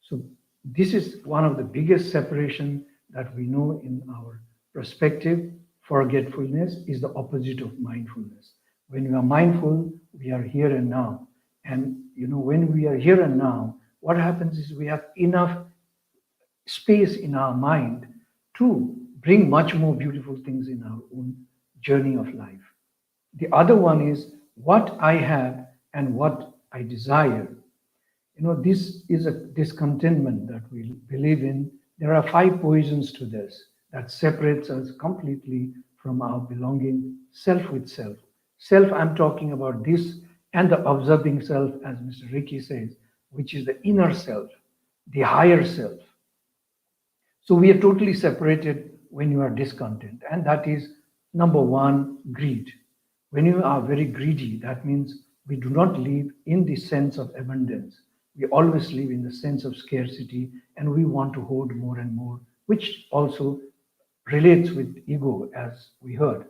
So, this is one of the biggest separation that we know in our perspective. Forgetfulness is the opposite of mindfulness. When we are mindful, we are here and now. And when we are here and now, what happens is we have enough space in our mind to bring much more beautiful things in our own journey of life. The other one is what I have and what I desire. This is a discontentment that we believe in. There are 5 poisons to this that separates us completely from our belonging self with self. Self, I'm talking about this and the observing self, as Mr. Ricky says, which is the inner self, the higher self. So we are totally separated when you are discontent. And that is number 1, greed. When you are very greedy, that means we do not live in the sense of abundance. We always live in the sense of scarcity, and we want to hold more and more, which also relates with ego, as we heard.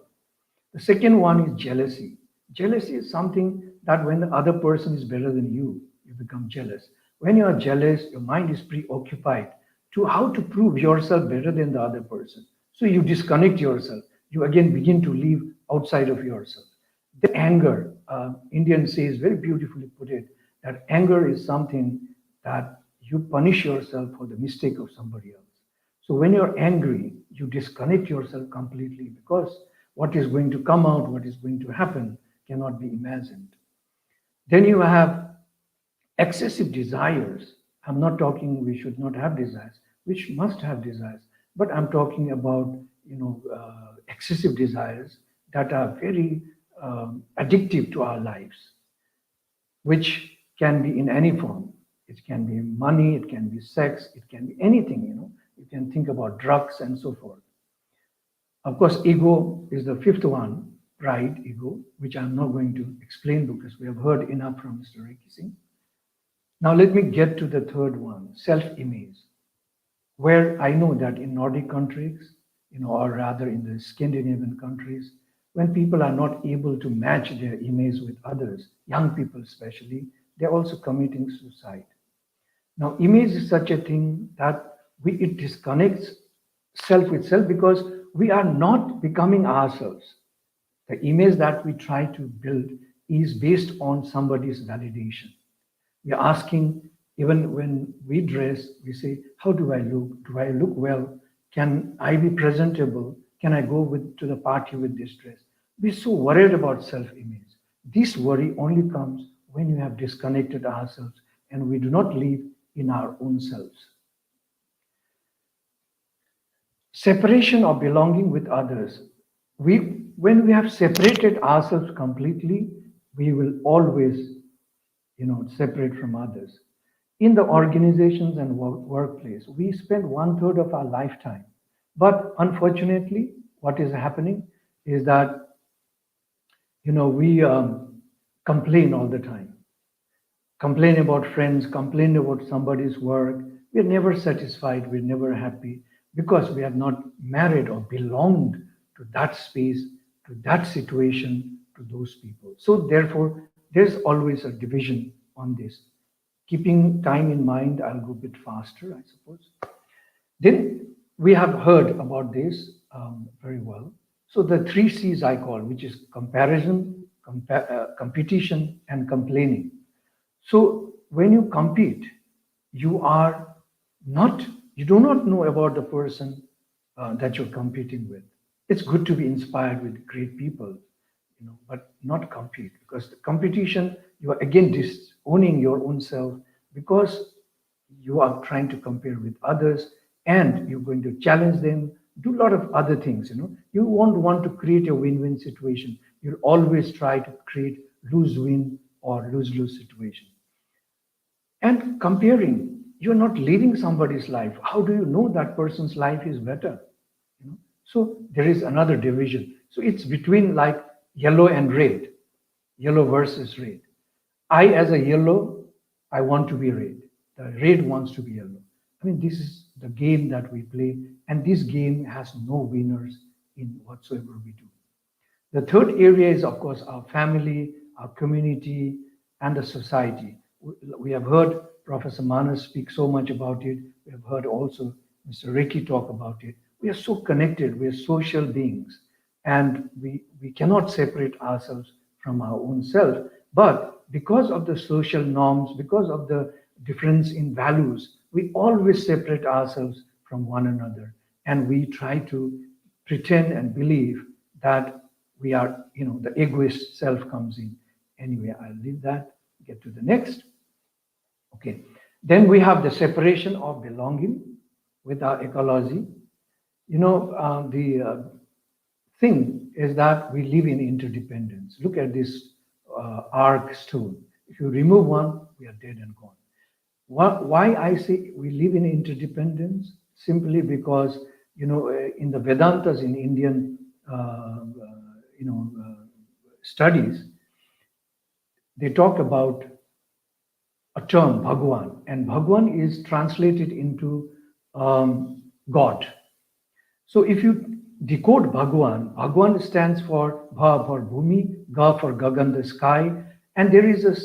The second one is jealousy. Jealousy is something that when the other person is better than you, you become jealous. When you are jealous, your mind is preoccupied to how to prove yourself better than the other person. So you disconnect yourself. You again begin to live outside of yourself. The anger, Indian says very beautifully put it, that anger is something that you punish yourself for the mistake of somebody else. So when you're angry, you disconnect yourself completely because what is going to come out, what is going to happen cannot be imagined. Then you have excessive desires. I'm not talking we should not have desires. We must have desires. But I'm talking about excessive desires that are very addictive to our lives, which can be in any form. It can be money, it can be sex, it can be anything, You can think about drugs and so forth. Of course, ego is the 5th one, pride, ego, which I'm not going to explain because we have heard enough from Mr. Ricky Singh. Now let me get to the 3rd one, self-image, where I know that in Nordic countries, or rather in the Scandinavian countries, when people are not able to match their image with others, young people especially, they're also committing suicide. Now, image is such a thing that it disconnects self with self because we are not becoming ourselves. The image that we try to build is based on somebody's validation. We are asking, even when we dress, we say, how do I look? Do I look well? Can I be presentable? Can I go to the party with this dress? We're so worried about self-image. This worry only comes when we have disconnected ourselves and we do not live in our own selves. Separation or belonging with others. When we have separated ourselves completely, we will always, separate from others. In the organizations and workplace, we spend 1/3 of our lifetime. But unfortunately, what is happening is that, we complain all the time. Complain about friends, complain about somebody's work. We're never satisfied, we're never happy because we have not married or belonged to that space, to that situation, to those people. So therefore, there's always a division on this. Keeping time in mind, I'll go a bit faster, I suppose. Then we have heard about this very well. So the 3 C's I call, which is comparison, competition, and complaining. So when you compete, you do not know about the person that you're competing with. It's good to be inspired with great people, but not compete, because the competition, you are again disowning your own self because you are trying to compare with others and you're going to challenge them, do a lot of other things. You won't want to create a win-win situation. you'll always try to create lose-win or lose-lose situation. And comparing, you're not living somebody's life. How do you know that person's life is better? So there is another division. So it's between like yellow and red, yellow versus red. I, as a yellow, I want to be red. The red wants to be yellow. I mean, this is the game that we play, and this game has no winners in whatsoever we do. The third area is, of course, our family, our community, and the society. We have heard Professor Manas speak so much about it. We have heard also Mr. Ricky talk about it. We are so connected. We are social beings, and we cannot separate ourselves from our own self. But because of the social norms, because of the difference in values, we always separate ourselves from one another, and we try to pretend and believe that we are, the egoist self comes in. Anyway, I'll leave that, get to the next. Okay, then we have the separation of belonging with our ecology. The thing is that we live in interdependence. Look at this arc stone. If you remove one, we are dead and gone. Why I say we live in interdependence? Simply because, in the Vedantas, in Indian, studies, they talk about a term, Bhagwan, and Bhagwan is translated into God. So if you decode Bhagwan, Bhagwan stands for Bha for Bhumi, Ga for Gagan, the sky, and there is a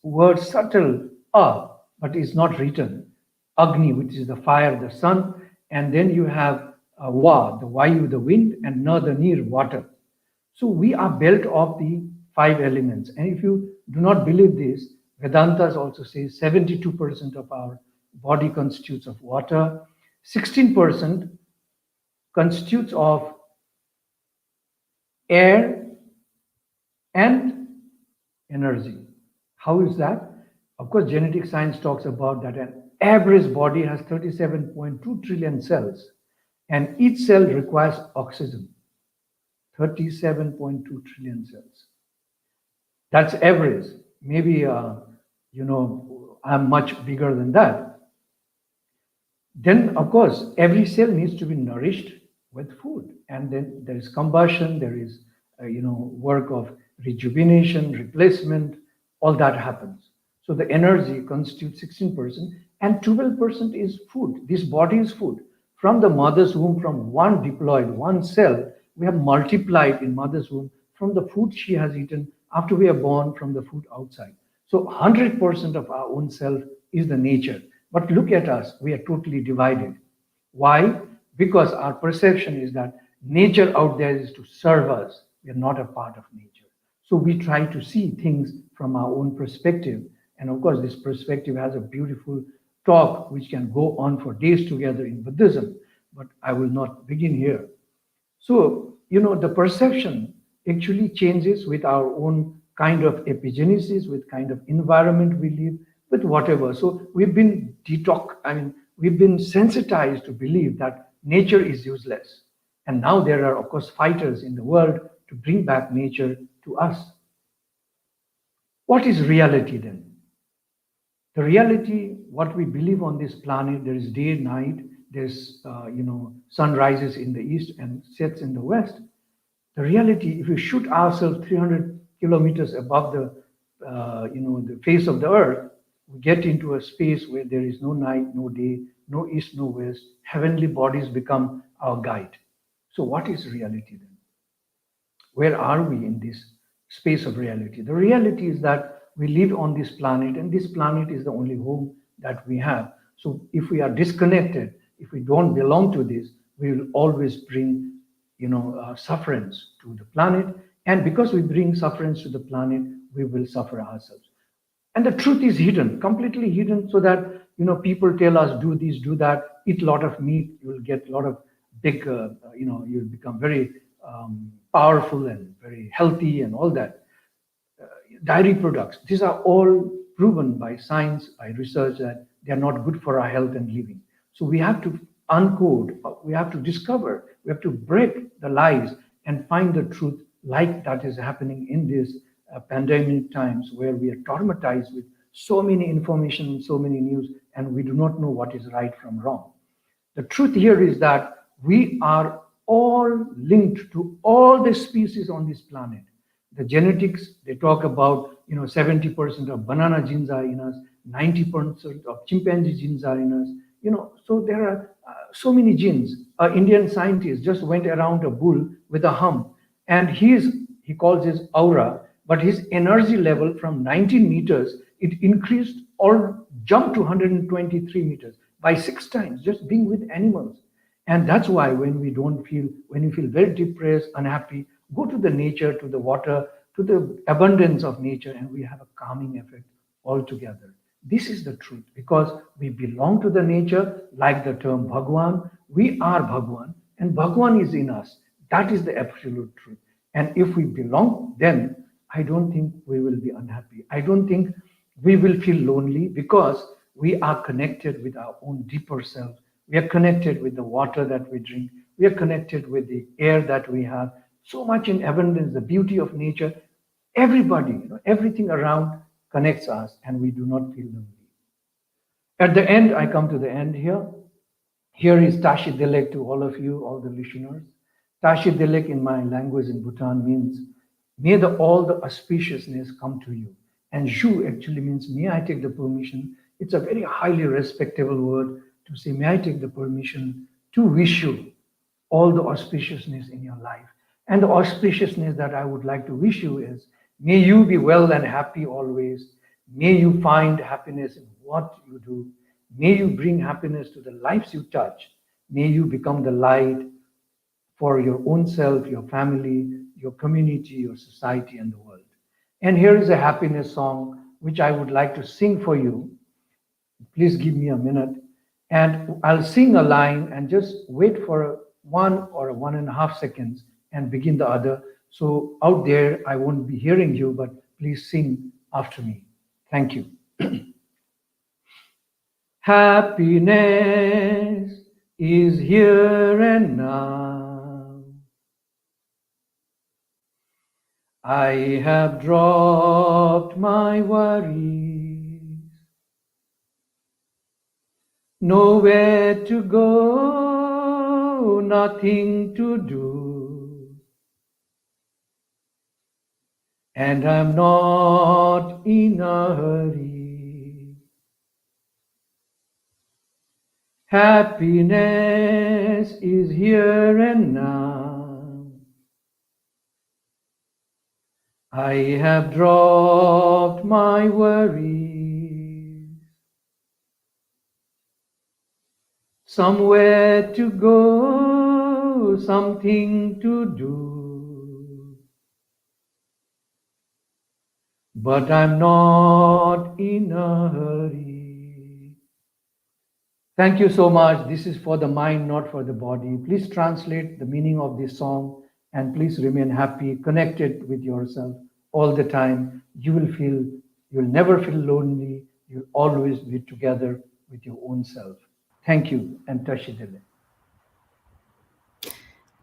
word subtle, A, but it's not written, Agni, which is the fire, the sun, and then you have Va, the Vayu, the wind, and Na, the Nir, water. So we are built of the 5 elements. And if you do not believe this, Vedantas also say 72% of our body constitutes of water, 16% constitutes of air and energy. How is that? Of course, genetic science talks about that an average body has 37.2 trillion cells, and each cell requires oxygen. 37.2 trillion cells. That's average. Maybe, I'm much bigger than that. Then, of course, every cell needs to be nourished with food. And then there is combustion, there is, work of rejuvenation, replacement, all that happens. So the energy constitutes 16%, and 12% is food. This body is food. From the mother's womb, from one diploid, one cell, we have multiplied in mother's womb from the food she has eaten after we are born, from the food outside. So 100% of our own self is the nature. But look at us, we are totally divided. Why? Because our perception is that nature out there is to serve us. We are not a part of nature. So we try to see things from our own perspective. And of course, this perspective has a beautiful talk which can go on for days together in Buddhism, but I will not begin here. So, the perception actually changes with our own kind of epigenesis, with kind of environment we live, with whatever. So we've been we've been sensitized to believe that nature is useless. And now there are, of course, fighters in the world to bring back nature to us. What is reality then? The reality, what we believe on this planet, there is day and night, there's, sun rises in the east and sets in the west. The reality, if we shoot ourselves 300 kilometers above the face of the earth, we get into a space where there is no night, no day, no east, no west. Heavenly bodies become our guide. So what is reality then? Where are we in this space of reality? The reality is that we live on this planet, and this planet is the only home that we have. So if we are disconnected, if we don't belong to this, we will always bring, sufferance to the planet. And because we bring sufferance to the planet, we will suffer ourselves. And the truth is hidden, completely hidden, so that, people tell us, do this, do that, eat a lot of meat, you will get a lot of big, you'll become very powerful and very healthy and all that. Dairy products, these are all proven by science, by research, that they are not good for our health and living. So we have to uncode, we have to discover, we have to break the lies and find the truth like that is happening in these pandemic times, where we are traumatized with so many information and so many news, and we do not know what is right from wrong. The truth here is that we are all linked to all the species on this planet. The genetics, they talk about, 70% of banana genes are in us, 90% of chimpanzee genes are in us. So there are so many genes. An Indian scientist just went around a bull with a hump, and he calls his aura, but his energy level from 19 meters, it increased or jumped to 123 meters by 6 times, just being with animals. And that's why when you feel very depressed, unhappy, go to the nature, to the water, to the abundance of nature, and we have a calming effect altogether. This is the truth, because we belong to the nature, like the term Bhagwan. We are Bhagwan, and Bhagwan is in us. That is the absolute truth. And if we belong, then I don't think we will be unhappy. I don't think we will feel lonely, because we are connected with our own deeper self. We are connected with the water that we drink. We are connected with the air that we have. So much in abundance, the beauty of nature. Everybody, everything around connects us, and we do not feel lonely. At the end, I come to the end here. Here is Tashi Delek to all of you, all the listeners. Tashi Delek in my language in Bhutan means, may all the auspiciousness come to you. And Shu actually means, may I take the permission. It's a very highly respectable word to say, may I take the permission to wish you all the auspiciousness in your life. And the auspiciousness that I would like to wish you is, may you be well and happy always. May you find happiness in what you do. May you bring happiness to the lives you touch. May you become the light for your own self, your family, your community, your society, and the world. And here is a happiness song which I would like to sing for you. Please give me a minute. And I'll sing a line and just wait for 1 or 1.5 seconds and begin the other. So out there, I won't be hearing you, but please sing after me. Thank you. Happiness is here and now. I have dropped my worries. Nowhere to go, nothing to do. And I'm not in a hurry. Happiness is here and now. I have dropped my worries. Somewhere to go, something to do. But I'm not in a hurry. Thank you so much. This is for the mind, not for the body. Please translate the meaning of this song, and please remain happy, connected with yourself all the time. You'll never feel lonely. You'll always be together with your own self. Thank you, and Tashi Delek.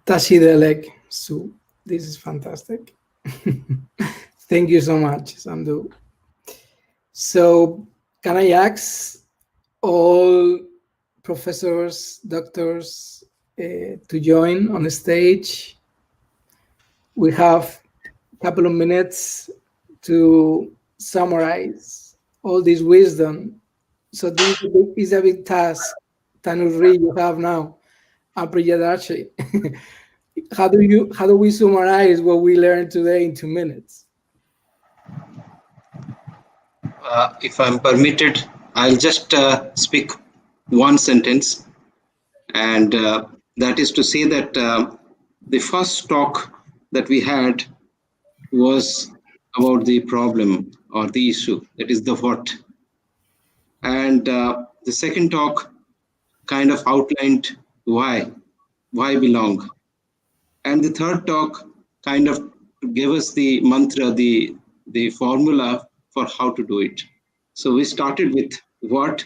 Tashi Delek, Su. This is fantastic. Thank you so much, Sandhu. So, can I ask all professors, doctors to join on the stage? We have a couple of minutes to summarize all this wisdom. So this is a big task, Tanusri, you have now, and Priyadarsha. How do we summarize what we learned today in 2 minutes? If I'm permitted, I'll just speak one sentence, and that is to say that the first talk that we had was about the problem or the issue, that is the what. And the second talk kind of outlined why belong. And the third talk kind of gave us the mantra, the formula for how to do it. So we started with what,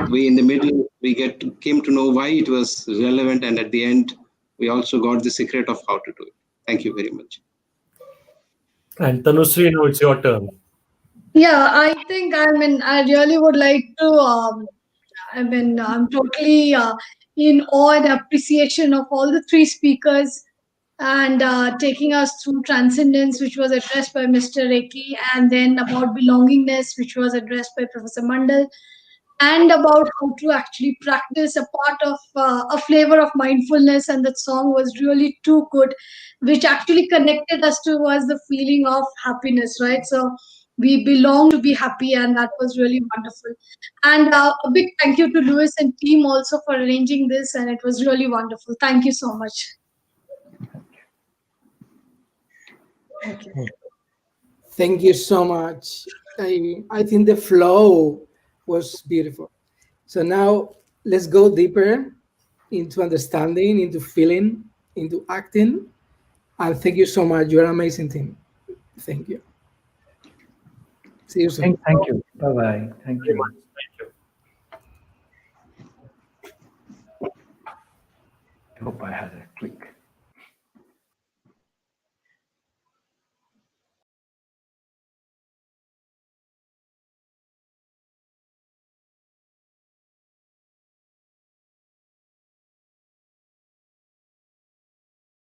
we in the middle, we came to know why it was relevant, and at the end, we also got the secret of how to do it. Thank you very much. And Tanusri, now it's your turn. Yeah, I think, I really would like to, I'm totally in awe and appreciation of all the three speakers and taking us through transcendence, which was addressed by Mr. Reiki, and then about belongingness, which was addressed by Professor Mandal, and about how to actually practice a part of a flavor of mindfulness. And that song was really too good, which actually connected us towards the feeling of happiness, right? So we belong to be happy, and that was really wonderful. And a big thank you to Lewis and team also for arranging this, and it was really wonderful. Thank you so much. Thank you so much. I think the flow was beautiful. So now let's go deeper into understanding, into feeling, into acting. And thank you so much. You're an amazing team. Thank you. See you soon. Thank you. Bye-bye. Thank you. Thank you. I hope I had a click.